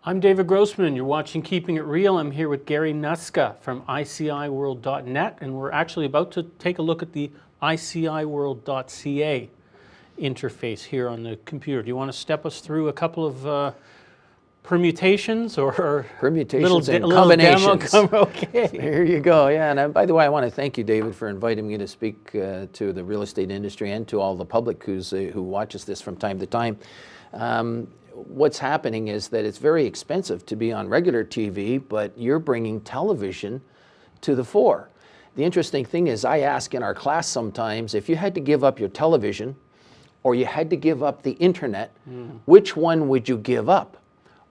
I'm David Grossman. You're watching Keeping It Real. I'm here with Gary Nuska from ICIWorld.net, and we're actually about to take a look at the ICIWorld.ca interface here on the computer. Do you want to step us through a couple of permutations or permutations and combinations? Okay. Here you go. Yeah, and by the way, I want to thank you, David, for inviting me to speak to the real estate industry and to all the public who watches this from time to time. What's happening is that it's very expensive to be on regular TV, but you're bringing television to the fore. The interesting thing is, I ask in our class sometimes, if you had to give up your television or you had to give up the internet, which one would you give up?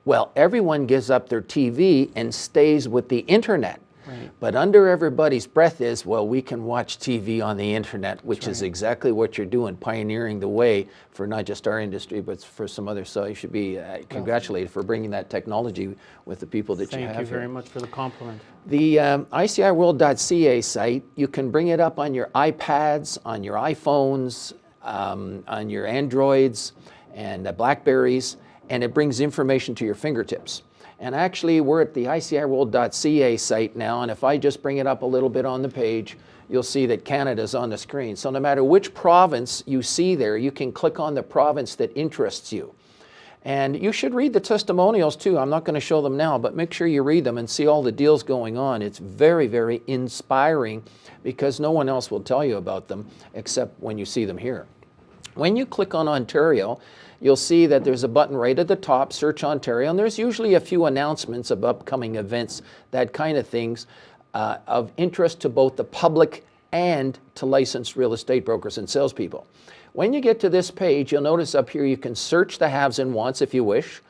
Well, everyone gives up their TV and stays with the internet. Right. But under everybody's breath is, well, we can watch TV on the internet, which is exactly what you're doing, pioneering the way for not just our industry, but for some others. So you should be congratulated for bringing that technology with the people that you have here. Thank you very much for the compliment. The ICIWorld.ca site, you can bring it up on your iPads, on your iPhones, on your Androids and Blackberries, and it brings information to your fingertips. And actually, we're at the ICIWorld.ca site now, and if I just bring it up a little bit on the page, you'll see that Canada's on the screen. So no matter which province you see there, you can click on the province that interests you. And you should read the testimonials too. I'm not going to show them now, but make sure you read them and see all the deals going on. It's very, very inspiring because no one else will tell you about them except when you see them here. When you click on Ontario, you'll see that there's a button right at the top, Search Ontario, and there's usually a few announcements of upcoming events, that kind of things, of interest to both the public and to licensed real estate brokers and salespeople. When you get to this page, you'll notice up here you can search the haves and wants if you wish.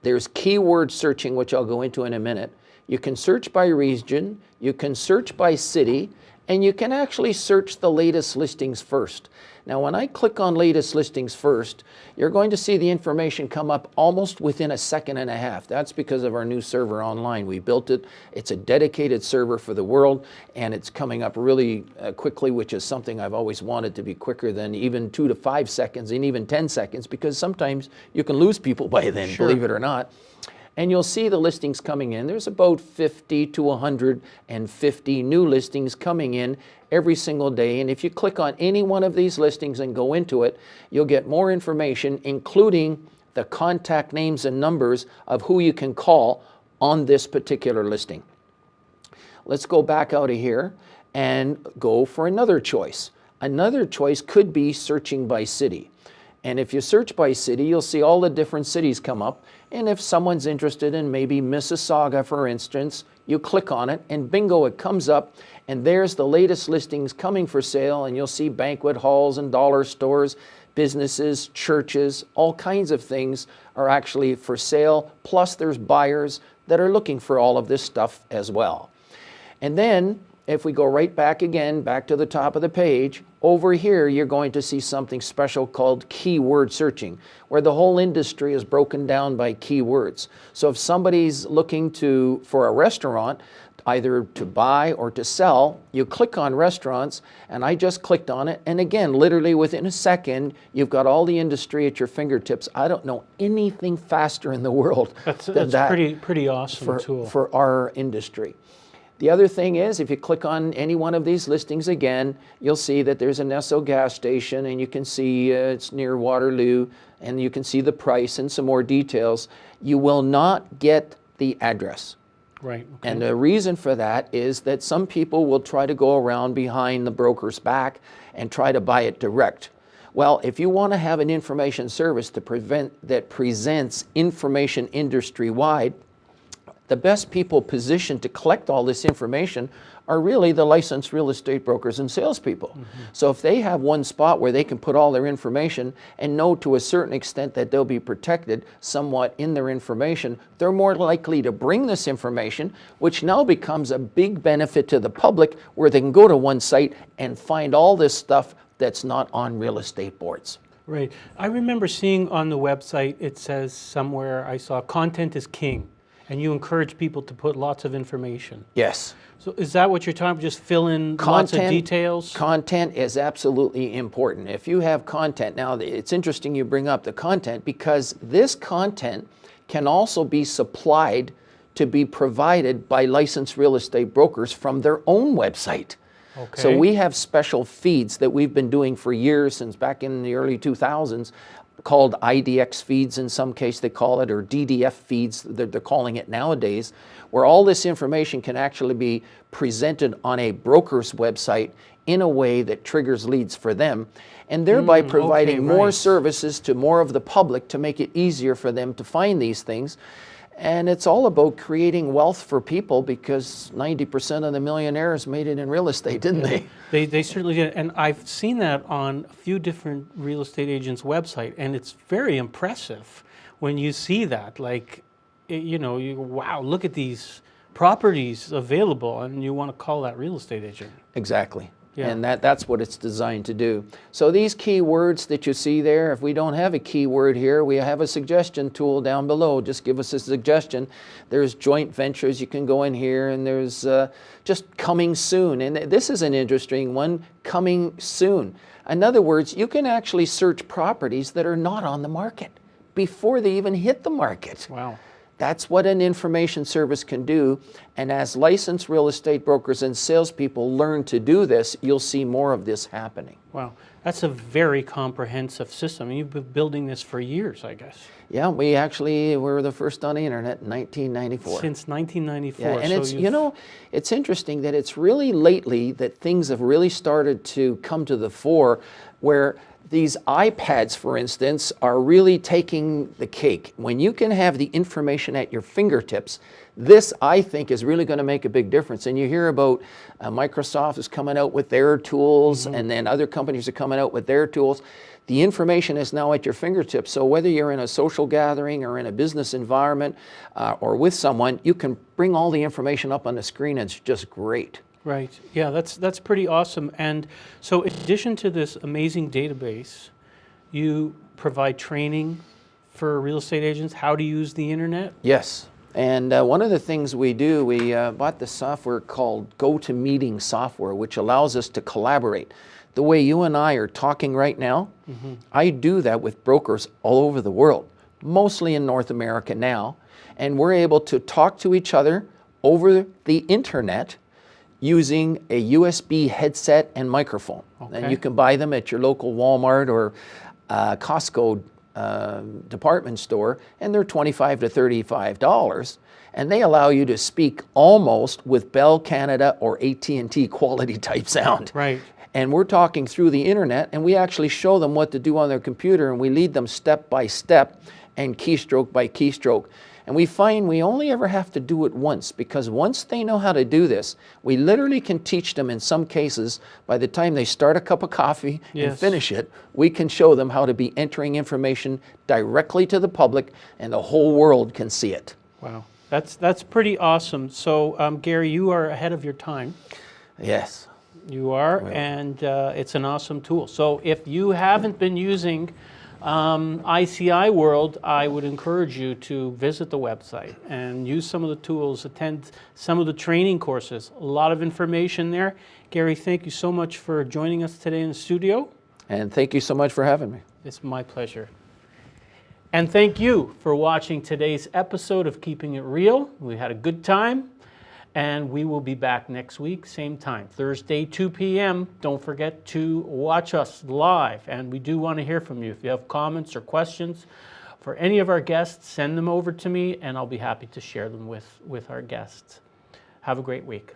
There's keyword searching, which I'll go into in a minute. You can search by region, you can search by city, and you can actually search the latest listings first. Now, when I click on latest listings first, you're going to see the information come up almost within a second and a half. That's because of our new server online. We built it. It's a dedicated server for the world, and it's coming up really quickly, which is something I've always wanted to be quicker than even 2 to 5 seconds and even 10 seconds, because sometimes you can lose people by then, believe it or not. And you'll see the listings coming in. There's about 50 to 150 new listings coming in every single day. And if you click on any one of these listings and go into it, you'll get more information, including the contact names and numbers of who you can call on this particular listing. Let's go back out of here and go for another choice. Another choice could be searching by city. And if you search by city, you'll see all the different cities come up. And if someone's interested in maybe Mississauga, for instance, you click on it and bingo, it comes up. And there's the latest listings coming for sale. And you'll see banquet halls and dollar stores, businesses, churches, all kinds of things are actually for sale. Plus there's buyers that are looking for all of this stuff as well. And then if we go right back again, back to the top of the page, over here you're going to see something special called keyword searching, where the whole industry is broken down by keywords. So if somebody's looking for a restaurant, either to buy or to sell, you click on restaurants, and I just clicked on it, and again, literally within a second, you've got all the industry at your fingertips. I don't know anything faster in the world than that. Pretty awesome tool for our industry. The other thing is, if you click on any one of these listings again, you'll see that there's an Esso gas station, and you can see it's near Waterloo, and you can see the price and some more details. You will not get the address. Right. Okay. And the reason for that is that some people will try to go around behind the broker's back and try to buy it direct. Well, if you want to have an information service that presents information industry-wide, the best people positioned to collect all this information are really the licensed real estate brokers and salespeople. So if they have one spot where they can put all their information and know to a certain extent that they'll be protected somewhat in their information, they're more likely to bring this information, which now becomes a big benefit to the public, where they can go to one site and find all this stuff that's not on real estate boards. Right. I remember seeing on the website, it says somewhere, I saw content is king. And you encourage people to put lots of information. Yes. So is that what you're talking about? Just fill in lots of details? Content is absolutely important. If you have content, now it's interesting you bring up the content, because this content can also be supplied to be provided by licensed real estate brokers from their own website. Okay. So we have special feeds that we've been doing for years, since back in the early 2000s, called IDX feeds in some case they call it, or DDF feeds they're calling it nowadays, where all this information can actually be presented on a broker's website in a way that triggers leads for them, and thereby providing more services to more of the public to make it easier for them to find these things. And it's all about creating wealth for people, because 90% of the millionaires made it in real estate, didn't they? They certainly did. And I've seen that on a few different real estate agents' website, and it's very impressive when you see that. Like, you know, wow, look at these properties available, and you want to call that real estate agent. Exactly. Yeah. And that's what it's designed to do. So these keywords that you see there, if we don't have a keyword here, we have a suggestion tool down below. Just give us a suggestion. There's joint ventures, you can go in here, and there's just coming soon. And this is an interesting one, coming soon. In other words, you can actually search properties that are not on the market before they even hit the market. Wow. That's what an information service can do. And as licensed real estate brokers and salespeople learn to do this, you'll see more of this happening. Wow. That's a very comprehensive system. You've been building this for years, I guess. Yeah, we actually were the first on the internet in 1994. Since 1994. Yeah, and so it's, you know, it's interesting that it's really lately that things have really started to come to the fore, where these iPads, for instance, are really taking the cake. When you can have the information at your fingertips, this, I think, is really going to make a big difference. And you hear about Microsoft is coming out with their tools, and then other companies are coming out with their tools. The information is now at your fingertips. So whether you're in a social gathering or in a business environment or with someone, you can bring all the information up on the screen, and it's just great. Right. Yeah, that's pretty awesome. And so in addition to this amazing database, you provide training for real estate agents how to use the internet? Yes. And one of the things we do, we bought the software called GoToMeeting software, which allows us to collaborate. The way you and I are talking right now, I do that with brokers all over the world, mostly in North America now. And we're able to talk to each other over the internet using a USB headset and microphone. Okay. And you can buy them at your local Walmart or Costco department store, and they're $25 to $35. And they allow you to speak almost with Bell Canada or AT&T quality type sound. Right. And we're talking through the internet, and we actually show them what to do on their computer, and we lead them step by step and keystroke by keystroke. And we find we only ever have to do it once, because once they know how to do this, we literally can teach them in some cases. By the time they start a cup of coffee and finish it, we can show them how to be entering information directly to the public, and the whole world can see it. Wow. That's pretty awesome. So Gary, you are ahead of your time. Yes. You are, and it's an awesome tool. So if you haven't been using ICI World, I would encourage you to visit the website and use some of the tools, attend some of the training courses. A lot of information there. Gary, thank you so much for joining us today in the studio. And thank you so much for having me. It's my pleasure. And thank you for watching today's episode of Keeping It Real. We had a good time, and we will be back next week, same time, Thursday, 2 p.m. Don't forget to watch us live, and we do want to hear from you. If you have comments or questions for any of our guests, send them over to me, and I'll be happy to share them with our guests. Have a great week.